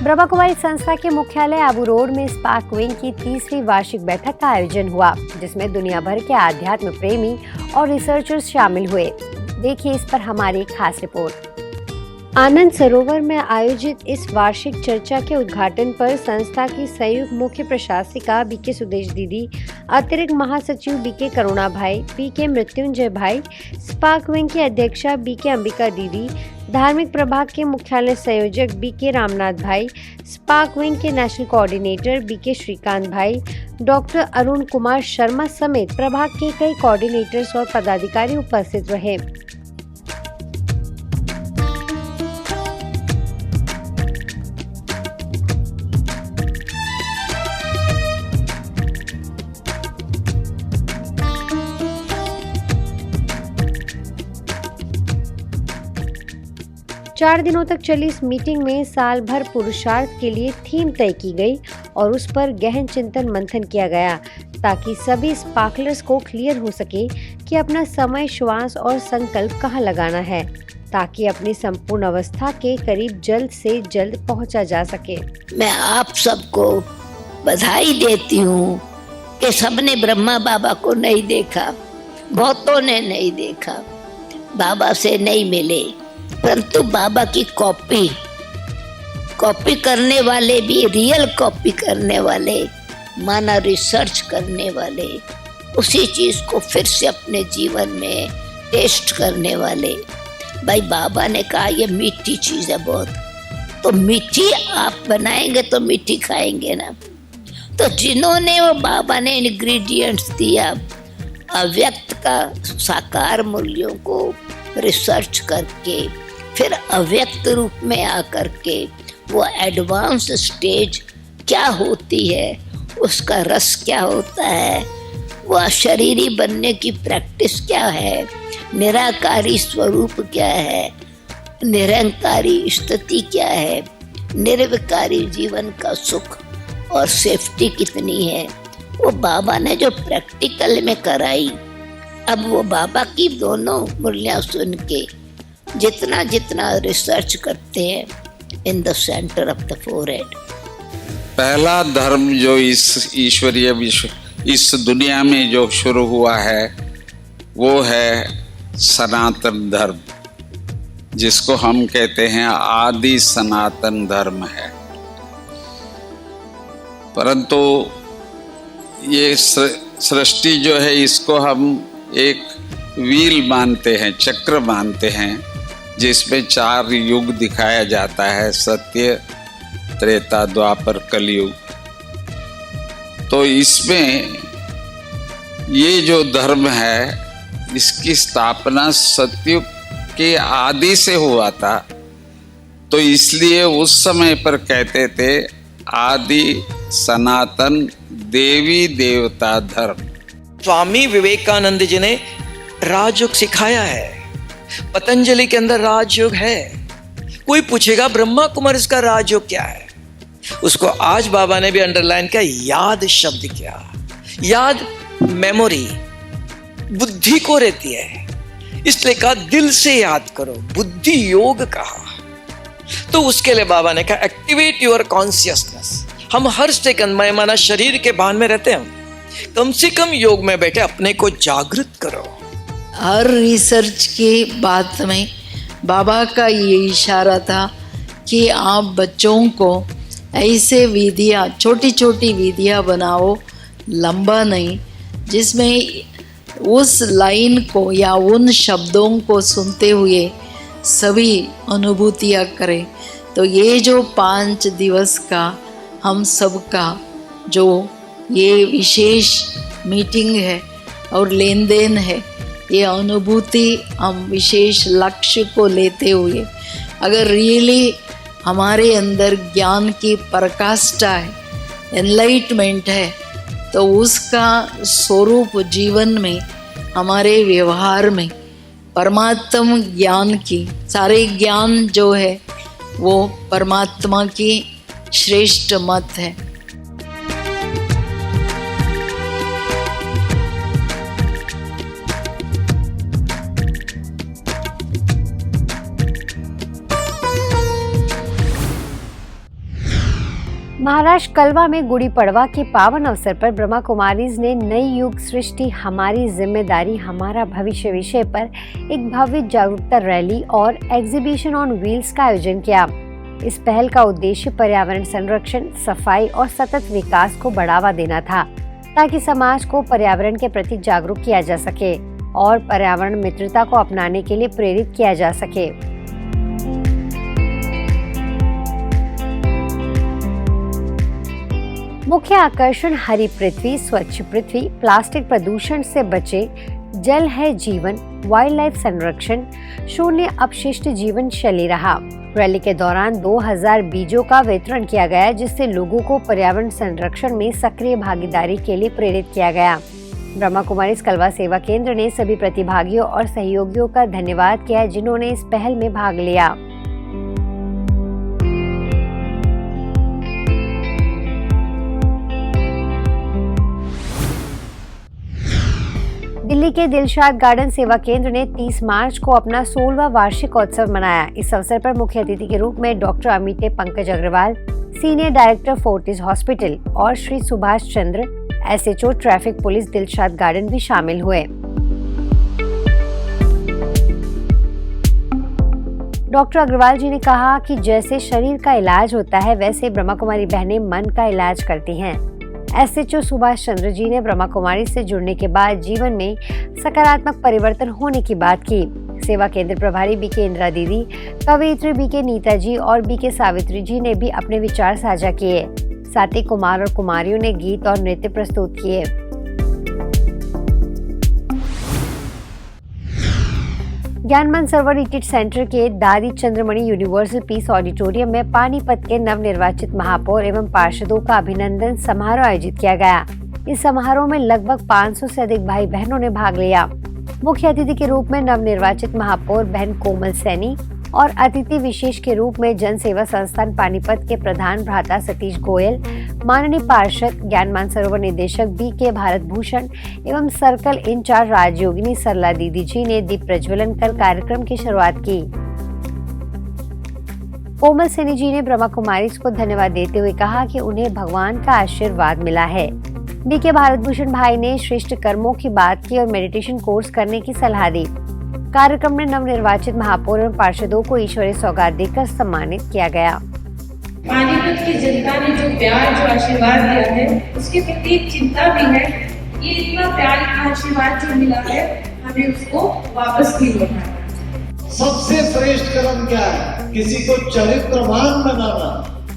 ब्रह्मा कुमारी संस्था के मुख्यालय आबू रोड में स्पार्क विंग की 30वीं वार्षिक बैठक का आयोजन हुआ, जिसमें दुनिया भर के आध्यात्म प्रेमी और रिसर्चर्स शामिल हुए। देखिए इस पर हमारी खास रिपोर्ट। आनंद सरोवर में आयोजित इस वार्षिक चर्चा के उद्घाटन पर संस्था की संयुक्त मुख्य प्रशासिका बीके सुदेश दीदी, अतिरिक्त महासचिव बीके करुणा भाई, बीके मृत्युंजय भाई, स्पार्क विंग की अध्यक्षा बीके अंबिका दीदी, धार्मिक प्रभाग के मुख्यालय संयोजक बीके रामनाथ भाई, स्पार्क विंग के नेशनल कोऑर्डिनेटर बीके श्रीकांत भाई, डॉक्टर अरुण कुमार शर्मा समेत प्रभाग के कई कोऑर्डिनेटर्स और पदाधिकारी उपस्थित रहे। 4 दिनों तक चली इस मीटिंग में साल भर पुरुषार्थ के लिए थीम तय की गई और उस पर गहन चिंतन मंथन किया गया, ताकि सभी स्पार्कलर्स को क्लियर हो सके कि अपना समय, श्वास और संकल्प कहाँ लगाना है, ताकि अपनी संपूर्ण अवस्था के करीब जल्द से जल्द पहुंचा जा सके। मैं आप सबको बधाई देती हूँ कि सबने ब्रह्मा बाबा को नहीं देखा, बहुतों ने नहीं देखा, बाबा से नहीं मिले, परंतु बाबा की कॉपी करने वाले भी, रियल कॉपी करने वाले, माना रिसर्च करने वाले, उसी चीज को फिर से अपने जीवन में टेस्ट करने वाले। भाई बाबा ने कहा ये मीठी चीज है बहुत, तो मीठी आप बनाएंगे तो मीठी खाएंगे ना। तो जिन्होंने वो बाबा ने इंग्रेडिएंट्स दिया, अव्यक्त का साकार मूल्यों को रिसर्च करके फिर अव्यक्त रूप में आकर के वो एडवांस स्टेज क्या होती है, उसका रस क्या होता है, वो अशरीरी बनने की प्रैक्टिस क्या है, निराकारी स्वरूप क्या है, निरंकारी स्थिति क्या है, निर्विकारी जीवन का सुख और सेफ्टी कितनी है, वो बाबा ने जो प्रैक्टिकल में कराई। अब वो बाबा की दोनों मूल्य सुन के जितना जितना रिसर्च करते हैं in the centre of the forehead. पहला धर्म जो इस ईश्वरीय विश्व, इस दुनिया में जो शुरू हुआ है वो है सनातन धर्म, जिसको हम कहते हैं आदि सनातन धर्म है। परंतु ये सृष्टि जो है इसको हम एक व्हील मानते हैं, चक्र मानते हैं, जिसमें 4 युग दिखाया जाता है, सत्य, त्रेता, द्वापर, कलयुग। तो इसमें ये जो धर्म है इसकी स्थापना सतयुग के आदि से हुआ था, तो इसलिए उस समय पर कहते थे आदि सनातन देवी देवता धर्म। स्वामी विवेकानंद जी ने राजयोग सिखाया है, पतंजलि के अंदर राजयोग है। कोई पूछेगा ब्रह्मा कुमारी का राजयोग क्या है, उसको आज बाबा ने भी अंडरलाइन किया, याद शब्द क्या। याद मेमोरी बुद्धि को रहती है, इसलिए कहा दिल से याद करो, बुद्धि योग कहा। तो उसके लिए बाबा ने कहा एक्टिवेट योर कॉन्शियसनेस। हम हर सेकंड में माना शरीर के भान में रहते हैं, कम से कम योग में बैठे अपने को जागृत करो। हर रिसर्च के बाद में बाबा का ये इशारा था कि आप बच्चों को ऐसे विधियाँ, छोटी छोटी विधियाँ बनाओ, लंबा नहीं, जिसमें उस लाइन को या उन शब्दों को सुनते हुए सभी अनुभूतियाँ करें। तो ये जो 5 दिवस का हम सबका जो ये विशेष मीटिंग है और लेन देन है, ये अनुभूति हम विशेष लक्ष्य को लेते हुए, अगर रियली हमारे अंदर ज्ञान की पराकाष्ठा है, एनलाइटमेंट है, तो उसका स्वरूप जीवन में, हमारे व्यवहार में परमात्मा ज्ञान की, सारे ज्ञान जो है वो परमात्मा की श्रेष्ठ मत है। महाराष्ट्र कलवा में गुड़ी पड़वा के पावन अवसर पर ब्रह्मा कुमारीज ने नई युग सृष्टि हमारी जिम्मेदारी हमारा भविष्य विषय पर एक भव्य जागरूकता रैली और एग्जीबिशन ऑन व्हील्स का आयोजन किया। इस पहल का उद्देश्य पर्यावरण संरक्षण, सफाई और सतत विकास को बढ़ावा देना था, ताकि समाज को पर्यावरण के प्रति जागरूक किया जा सके और पर्यावरण मित्रता को अपनाने के लिए प्रेरित किया जा सके। मुख्य आकर्षण हरी पृथ्वी, स्वच्छ पृथ्वी, प्लास्टिक प्रदूषण से बचे, जल है जीवन, वाइल्ड लाइफ संरक्षण, शून्य अपशिष्ट जीवन शैली रहा। रैली के दौरान 2000 बीजों का वितरण किया गया, जिससे लोगों को पर्यावरण संरक्षण में सक्रिय भागीदारी के लिए प्रेरित किया गया। ब्रह्मा कुमारी कलवा सेवा केंद्र ने सभी प्रतिभागियों और सहयोगियों का धन्यवाद किया, जिन्होंने इस पहल में भाग लिया। दिल्ली के दिलशाद गार्डन सेवा केंद्र ने 30 मार्च को अपना 16वां वार्षिक उत्सव मनाया। इस अवसर पर मुख्य अतिथि के रूप में डॉक्टर अमिटे Pankaj Agarwal, senior director Fortis hospital, और Shri Subhash Chandra, SHO traffic police Dilshad Garden भी शामिल हुए। डॉक्टर अग्रवाल जी ने कहा कि जैसे शरीर का इलाज होता है, वैसे ब्रह्मा कुमारी बहनें मन का इलाज करती हैं। SHO सुभाष चंद्र जी ने ब्रह्मा कुमारी से जुड़ने के बाद जीवन में सकारात्मक परिवर्तन होने की बात की। सेवा केंद्र प्रभारी BK इंदिरा दीदी, कवयित्री BK नीता जी और BK सावित्री जी ने भी अपने विचार साझा किए। साथ ही कुमार और कुमारियों ने गीत और नृत्य प्रस्तुत किए। ज्ञान मानसरोवर रिट्रीट सेंटर के दादी चंद्रमणि यूनिवर्सल पीस ऑडिटोरियम में पानीपत के नवनिर्वाचित महापौर एवं पार्षदों का अभिनंदन समारोह आयोजित किया गया। इस समारोह में लगभग 500 से अधिक भाई बहनों ने भाग लिया। मुख्य अतिथि के रूप में नवनिर्वाचित महापौर बहन कोमल सैनी और अतिथि विशेष के रूप में जन सेवा संस्थान पानीपत के प्रधान भ्राता सतीश गोयल, माननीय पार्षद, ज्ञान मानसरोवर निदेशक BK भारत भूषण एवं सर्कल इंचार्ज राजयोगिनी सरला दीदी जी ने दीप प्रज्वलन कर कार्यक्रम की शुरुआत की। कोमल सैनी जी ने ब्रह्मा कुमारी को धन्यवाद देते हुए कहा कि उन्हें भगवान का आशीर्वाद मिला है। BK भारत भूषण भाई ने श्रेष्ठ कर्मों की बात की और मेडिटेशन कोर्स करने की सलाह दी। कार्यक्रम में नवनिर्वाचित महापौर एवं पार्षदों को ईश्वरीय सौगात देकर सम्मानित किया गया। पानीपत की जनता ने जो प्यार, जो आशीर्वाद दिया है, उसके प्रति चिंता भी है। ये इतना प्यार, इतना आशीर्वाद जो मिला है, हमें उसको वापस भी लौटाना है। सबसे श्रेष्ठ कर्म क्या है? किसी को चरित्रवान बनाना,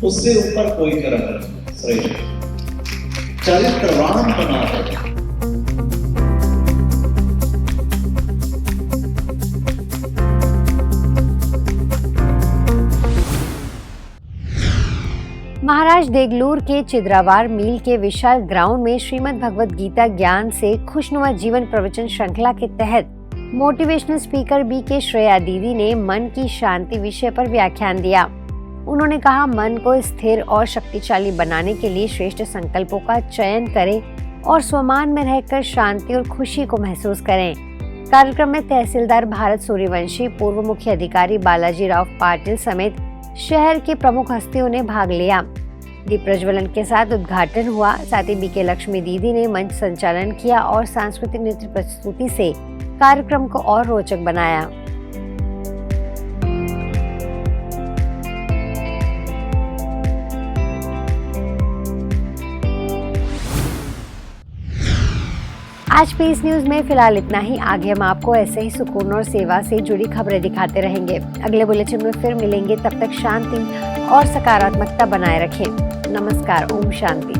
उससे ऊपर कोई कर्म नहीं श्रेष्ठ। चरित्रवान बनाना। महाराष्ट्र देगलूर के चिद्रावार मील के विशाल ग्राउंड में श्रीमद् भगवद गीता ज्ञान से खुशनुमा जीवन प्रवचन श्रृंखला के तहत मोटिवेशनल स्पीकर BK श्रेया दीदी ने मन की शांति विषय पर व्याख्यान दिया। उन्होंने कहा, मन को स्थिर और शक्तिशाली बनाने के लिए श्रेष्ठ संकल्पों का चयन करें और स्वमान में रहकर शांति और खुशी को महसूस करें। कार्यक्रम में तहसीलदार भारत सूर्यवंशी, पूर्व मुख्य अधिकारी बालाजी राव पाटिल समेत शहर के प्रमुख हस्तियों ने भाग लिया। दीप प्रज्वलन के साथ उद्घाटन हुआ। साथ ही BK लक्ष्मी दीदी ने मंच संचालन किया और सांस्कृतिक नृत्य प्रस्तुति से कार्यक्रम को और रोचक बनाया। आज पे इस न्यूज में फिलहाल इतना ही। आगे हम आपको ऐसे ही सुकून और सेवा से जुड़ी खबरें दिखाते रहेंगे। अगले बुलेटिन में फिर मिलेंगे, तब तक शांति और सकारात्मकता बनाए रखें। नमस्कार, ओम शांति।